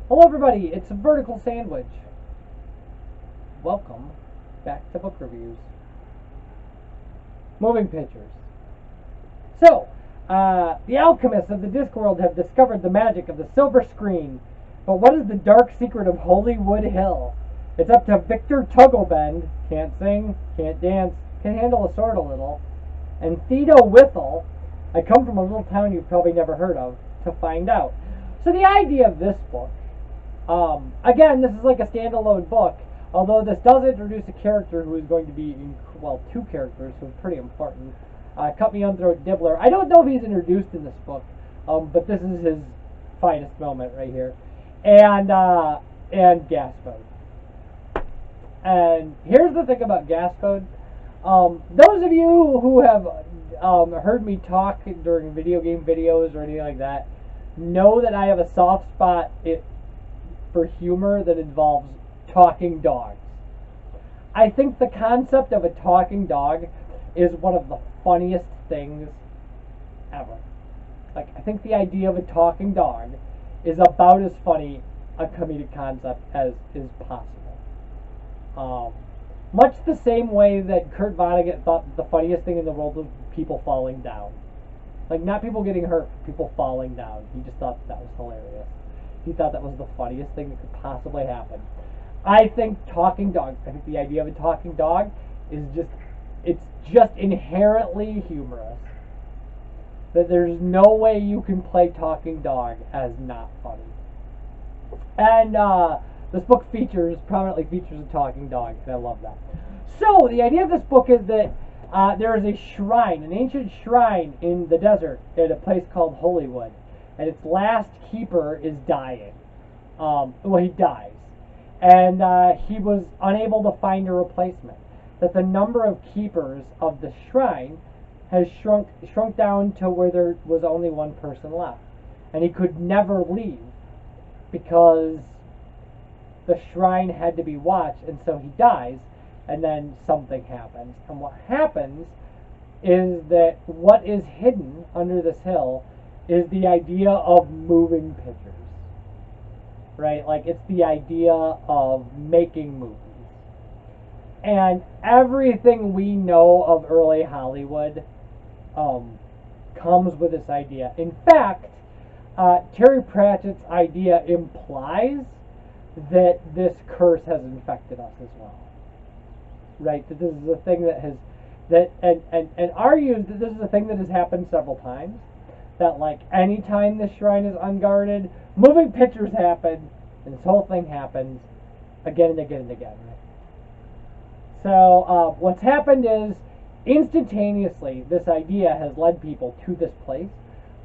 Hello, everybody. It's a vertical sandwich. Welcome back to book reviews. Moving pictures. So, the alchemists of the Discworld have discovered the magic of the silver screen. But what is the dark secret of Holywood Hill? It's up to Victor Tugglebend, can't sing, can't dance, can handle a sword a little, and Thedo Withel, I come from a little town you've probably never heard of, to find out. So the idea of this book, again, this is like a standalone book, although this does introduce a character who is going to be, two characters who are pretty important. Cut Me Unthroat Dibbler. I don't know if he's introduced in this book, but this is his finest moment right here. And Gaspode. And here's the thing about Gaspode. Those of you who have heard me talk during video game videos or anything like that know that I have a soft spot for humor that involves talking dogs. I think the concept of a talking dog is one of the funniest things ever. Like, I think the idea of a talking dog is about as funny a comedic concept as is possible. Much the same way that Kurt Vonnegut thought the funniest thing in the world was people falling down. Like, not people getting hurt, people falling down. He just thought that was hilarious. He thought that was the funniest thing that could possibly happen. I think the idea of a talking dog is just inherently humorous. That there's no way you can play talking dog as not funny. And this book prominently features a talking dog, and I love that. So, the idea of this book is that there is a shrine, an ancient shrine in the desert at a place called Holywood, and its last keeper is dying. He dies. And he was unable to find a replacement. That the number of keepers of the shrine has shrunk down to where there was only one person left. And he could never leave because the shrine had to be watched, and so he dies, and then something happens. And what happens is that what is hidden under this hill is the idea of moving pictures. Right? Like, it's the idea of making movies. And everything we know of early Hollywood comes with this idea. In fact, Terry Pratchett's idea implies that this curse has infected us as well. Right? That this is a thing that has and argues that this is a thing that has happened several times. That, like, anytime this shrine is unguarded, moving pictures happen, and this whole thing happens again and again and again. Right? So what's happened is, instantaneously, this idea has led people to this place.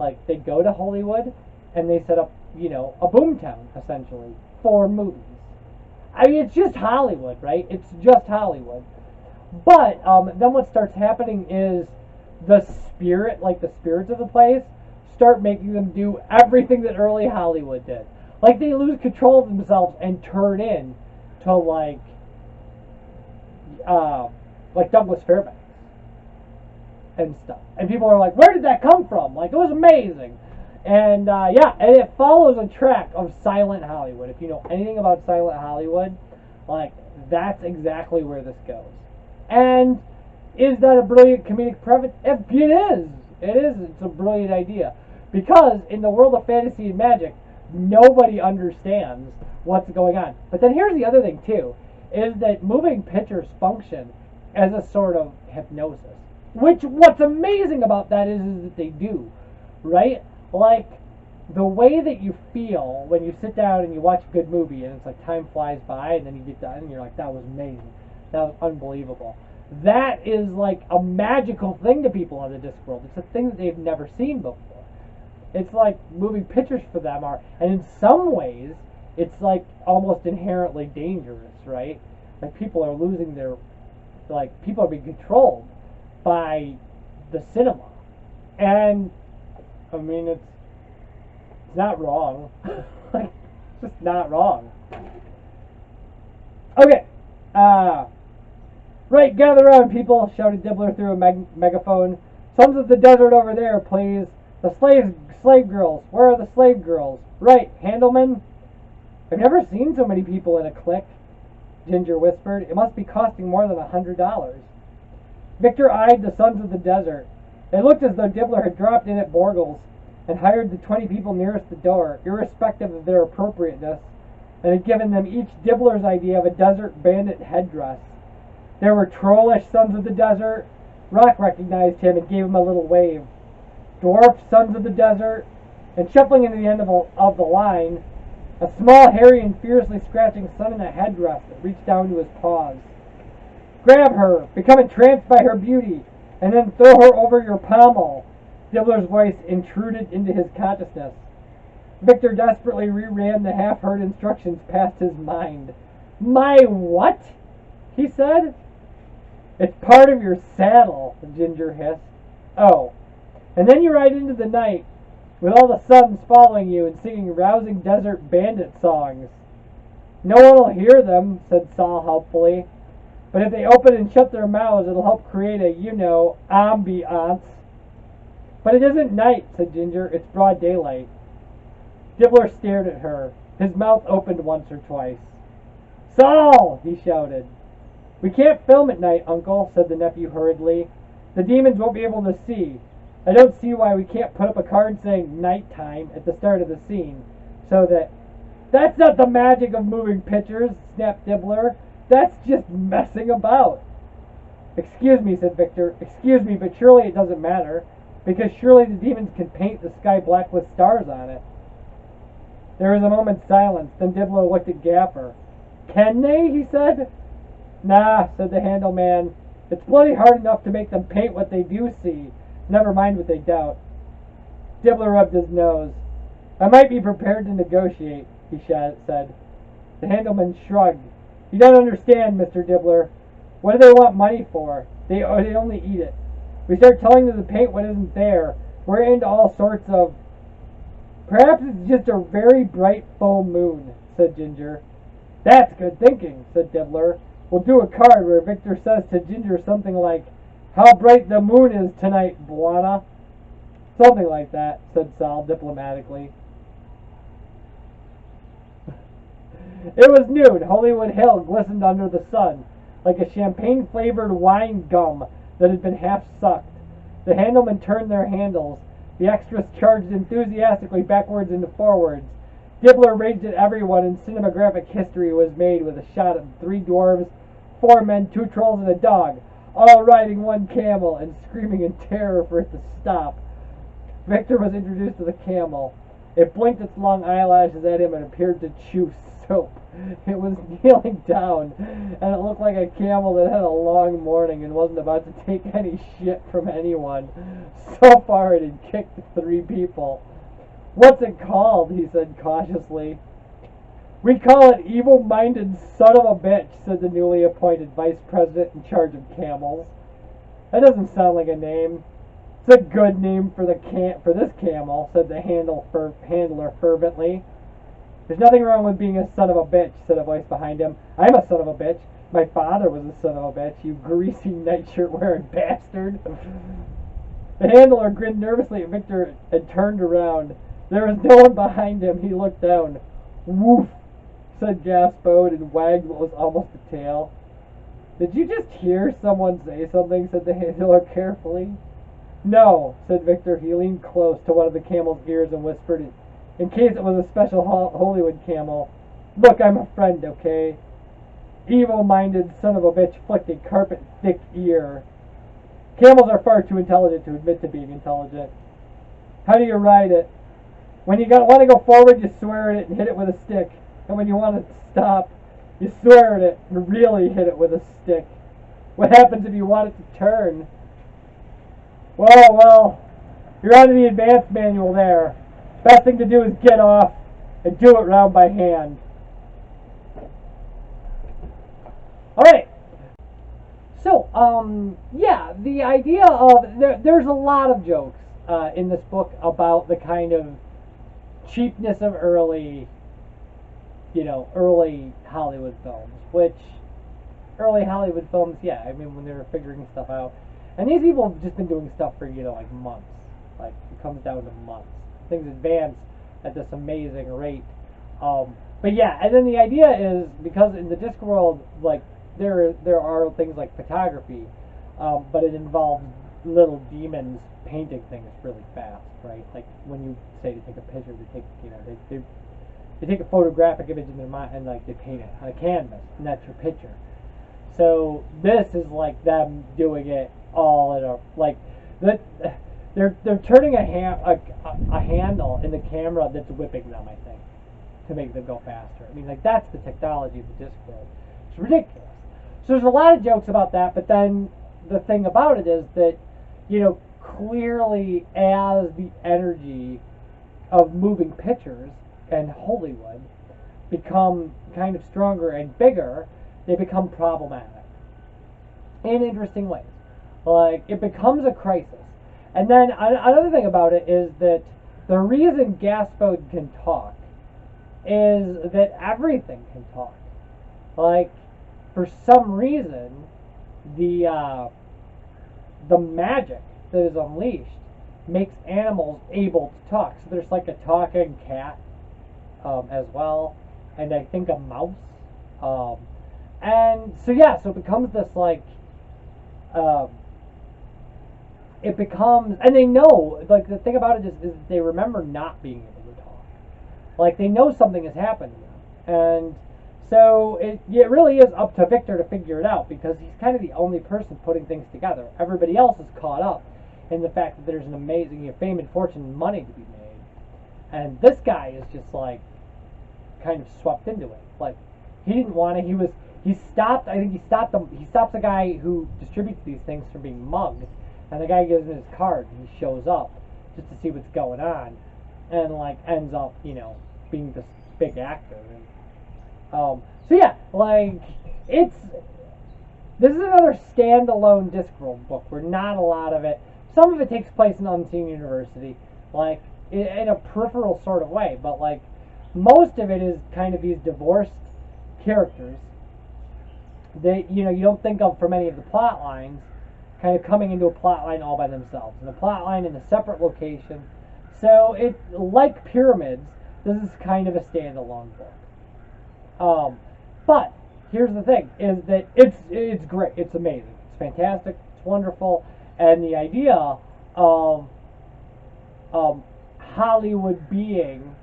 Like, they go to Hollywood, and they set up, a boomtown, essentially, for movies. I mean, it's just Hollywood, right? It's just Hollywood. But then what starts happening is the spirits of the place start making them do everything that early Hollywood did. Like, they lose control of themselves and turn in to like Douglas Fairbanks and stuff. And people are like, where did that come from? Like, it was amazing. And and it follows a track of Silent Hollywood. If you know anything about Silent Hollywood, like, that's exactly where this goes. And is that a brilliant comedic premise? It is. It is. It's a brilliant idea. Because in the world of fantasy and magic, nobody understands what's going on. But then here's the other thing, too, is that moving pictures function as a sort of hypnosis. What's amazing about that is that they do, right? Like, the way that you feel when you sit down and you watch a good movie and it's like time flies by and then you get done and you're like, that was amazing. That was unbelievable. That is like a magical thing to people on the Discworld. It's a thing that they've never seen before. It's like moving pictures for them are, and in some ways, it's like almost inherently dangerous, right? Like, people are losing people are being controlled by the cinema. And, I mean, it's not wrong. Like, it's just not wrong. Okay. Right, gather around, people, shouted Dibbler through a megaphone. Sons of the desert over there, please. The slave girls. Where are the slave girls? Right, Handelman? I've never seen so many people in a clique, Ginger whispered. It must be costing more than $100. Victor eyed the Sons of the Desert. It looked as though Dibbler had dropped in at Borgle's and hired the 20 people nearest the door, irrespective of their appropriateness, and had given them each Dibbler's idea of a desert bandit headdress. There were trollish Sons of the Desert. Rock recognized him and gave him a little wave. Dwarf Sons of the Desert, and shuffling into the end of the line, a small, hairy, and fiercely scratching son in a headdress that reached down to his paws. Grab her, become entranced by her beauty, and then throw her over your pommel. Dibbler's voice intruded into his consciousness. Victor desperately reran the half-heard instructions past his mind. My what? He said. It's part of your saddle, the Ginger hissed. Oh. And then you ride into the night, with all the Sons following you and singing rousing desert bandit songs. No one will hear them, said Saul helpfully. But if they open and shut their mouths, it'll help create a, ambiance. But it isn't night, said Ginger. It's broad daylight. Dibbler stared at her. His mouth opened once or twice. Saul! He shouted. We can't film at night, Uncle, said the nephew hurriedly. The demons won't be able to see. I don't see why we can't put up a card saying nighttime at the start of the scene, so that... That's not the magic of moving pictures, snapped Dibbler. That's just messing about. Excuse me, said Victor. Excuse me, but surely it doesn't matter, because surely the demons can paint the sky black with stars on it. There was a moment's silence, then Dibbler looked at Gaffer. Can they? He said. Nah, said the handle man. It's bloody hard enough to make them paint what they do see. Never mind what they doubt. Dibbler rubbed his nose. I might be prepared to negotiate, he said. The handleman shrugged. You don't understand, Mr. Dibbler. What do they want money for? They only eat it. We start telling them to paint what isn't there. We're into all sorts of... Perhaps it's just a very bright full moon, said Ginger. That's good thinking, said Dibbler. We'll do a card where Victor says to Ginger something like, How bright the moon is tonight, Buana. Something like that, said Sal diplomatically. It was noon. Hollywood Hill glistened under the sun, like a champagne-flavored wine gum that had been half sucked. The handlemen turned their handles. The extras charged enthusiastically backwards and forwards. Dibbler raged at everyone, and cinematographic history was made with a shot of 3 dwarves, 4 men, 2 trolls, and a dog, all riding 1 camel and screaming in terror for it to stop. Victor was introduced to the camel. It blinked its long eyelashes at him and appeared to chew soap. It was kneeling down, and it looked like a camel that had a long morning and wasn't about to take any shit from anyone. So far it had kicked 3 people. What's it called? He said cautiously. We call it Evil-Minded Son of a Bitch, said the newly appointed vice president in charge of camels. That doesn't sound like a name. It's a good name for this camel, said the handler fervently. There's nothing wrong with being a son of a bitch, said a voice behind him. I'm a son of a bitch. My father was a son of a bitch, you greasy nightshirt-wearing bastard. The handler grinned nervously at Victor and turned around. There was no one behind him. He looked down. Woof, said Gaspode and wagged what was almost a tail. Did you just hear someone say something? Said the handler carefully. No, said Victor. He leaned close to one of the camel's ears and whispered it. In case it was a special Hollywood camel. Look, I'm a friend, okay? Evil-minded son of a bitch flicked a carpet-thick ear. Camels are far too intelligent to admit to being intelligent. How do you ride it? When you want to go forward, you swear at it and hit it with a stick. And when you want to stop, you swear at it and really hit it with a stick. What happens if you want it to turn? Well, you're out of the advanced manual there. Best thing to do is get off and do it round by hand. Alright. So, yeah, the idea of... There's a lot of jokes in this book about the kind of cheapness of early Hollywood films. Which, early Hollywood films, yeah, I mean, when they were figuring stuff out. And these people have just been doing stuff for, like months. Like, it comes down to months. Things advance at this amazing rate. But yeah, and then the idea is because in the Discworld, like there are things like photography, but it involves little demons painting things really fast, right? Like when you say to take a picture, they take they take a photographic image in their mind and like they paint it on a canvas, and that's your picture. So this is like them doing it all in a like that. They're turning a handle in the camera that's whipping them, I think, to make them go faster. I mean, like that's the technology of the Discworld. It's ridiculous. So there's a lot of jokes about that, but then the thing about it is that, you know, clearly as the energy of moving pictures and Hollywood become kind of stronger and bigger, they become problematic in interesting ways. Like, it becomes a crisis. And then another thing about it is that the reason Gaspode can talk is that everything can talk. Like, for some reason, the magic that is unleashed makes animals able to talk. So there's like a talking cat as well, and I think a mouse. And so yeah, so it becomes this like, it becomes, and they know, like the thing about it is they remember not being able to talk. Like they know something has happened to them, and so it really is up to Victor to figure it out because he's kind of the only person putting things together. Everybody else is caught up in the fact that there's an amazing fame and fortune and money to be made, and this guy is just like kind of swept into it. Like he didn't want to. He stopped. I think he stopped them. He stops a guy who distributes these things from being mugged, and the guy gives him his card, and he shows up just to see what's going on, and like ends up, you know, being this big actor. And so yeah, like this is another standalone Discworld book where not a lot of it. Some of it takes place in Unseen University, like in a peripheral sort of way, but like most of it is kind of these divorced characters that you don't think of from any of the plot lines, kind of coming into a plot line all by themselves, and a plot line in a separate location. So it, like Pyramids, this is kind of a standalone book. But here's the thing: is that it's great, it's amazing, it's fantastic, it's wonderful, and the idea of Hollywood being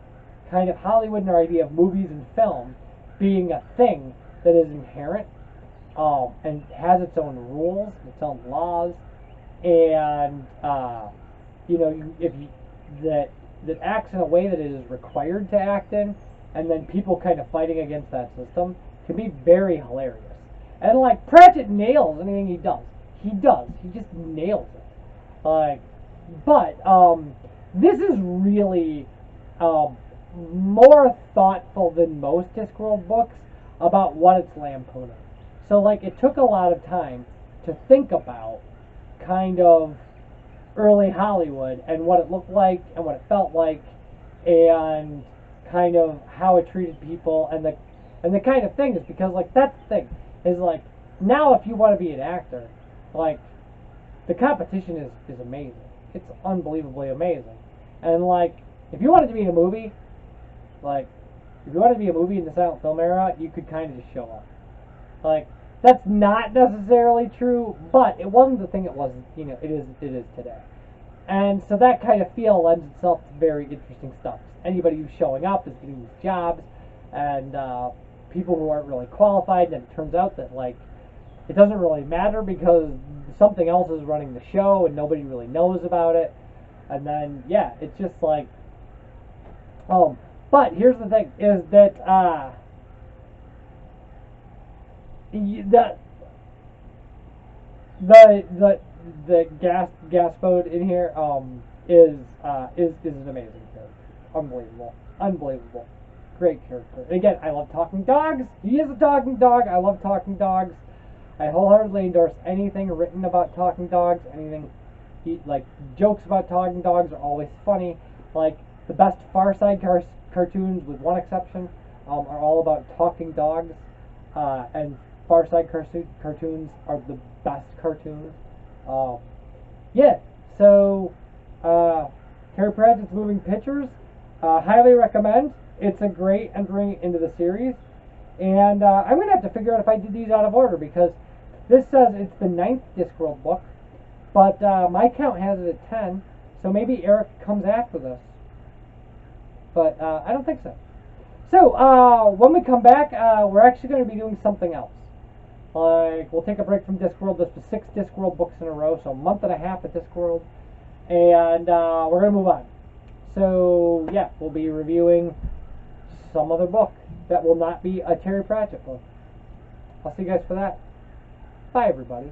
kind of Hollywood and our idea of movies and film being a thing that is inherent and has its own rules, its own laws, and that acts in a way that it is required to act in, and then people kind of fighting against that system can be very hilarious. And like Pratchett nails anything he does. He just nails it. Like, but this is really more thoughtful than most Discworld books about what it's lampooning. So like it took a lot of time to think about kind of early Hollywood and what it looked like and what it felt like and kind of how it treated people and the kind of thing is because like that's the thing is like now if you want to be an actor, like the competition is amazing. It's unbelievably amazing. And like if you wanted to be in a movie, like if you wanted to be a movie in the silent film era, you could kind of just show up. Like that's not necessarily true, but it wasn't the thing it wasn't, it is today. And so that kind of feel lends itself to very interesting stuff. Anybody who's showing up is getting these jobs, and people who aren't really qualified, and it turns out that like it doesn't really matter because something else is running the show and nobody really knows about it. And then yeah, it's just like but here's the thing is that the Gaspode in here is an amazing character. Unbelievable, great character. And again, I love talking dogs. He is a talking dog. I love talking dogs. I wholeheartedly endorse anything written about talking dogs. Anything like jokes about talking dogs are always funny. Like the best Far Side cartoons, with one exception, are all about talking dogs, and Far Side cartoons are the best cartoons. Yeah, so Terry Pratchett's Moving Pictures, highly recommend. It's a great entry into the series. And I'm going to have to figure out if I did these out of order, because this says it's the 9th Discworld book, but my count has it at 10, so maybe Eric comes after this. But I don't think so. So, when we come back, we're actually going to be doing something else. Like, we'll take a break from Discworld. This was 6 Discworld books in a row, so a month and a half at Discworld. And we're going to move on. So, yeah, we'll be reviewing some other book that will not be a Terry Pratchett book. I'll see you guys for that. Bye, everybody.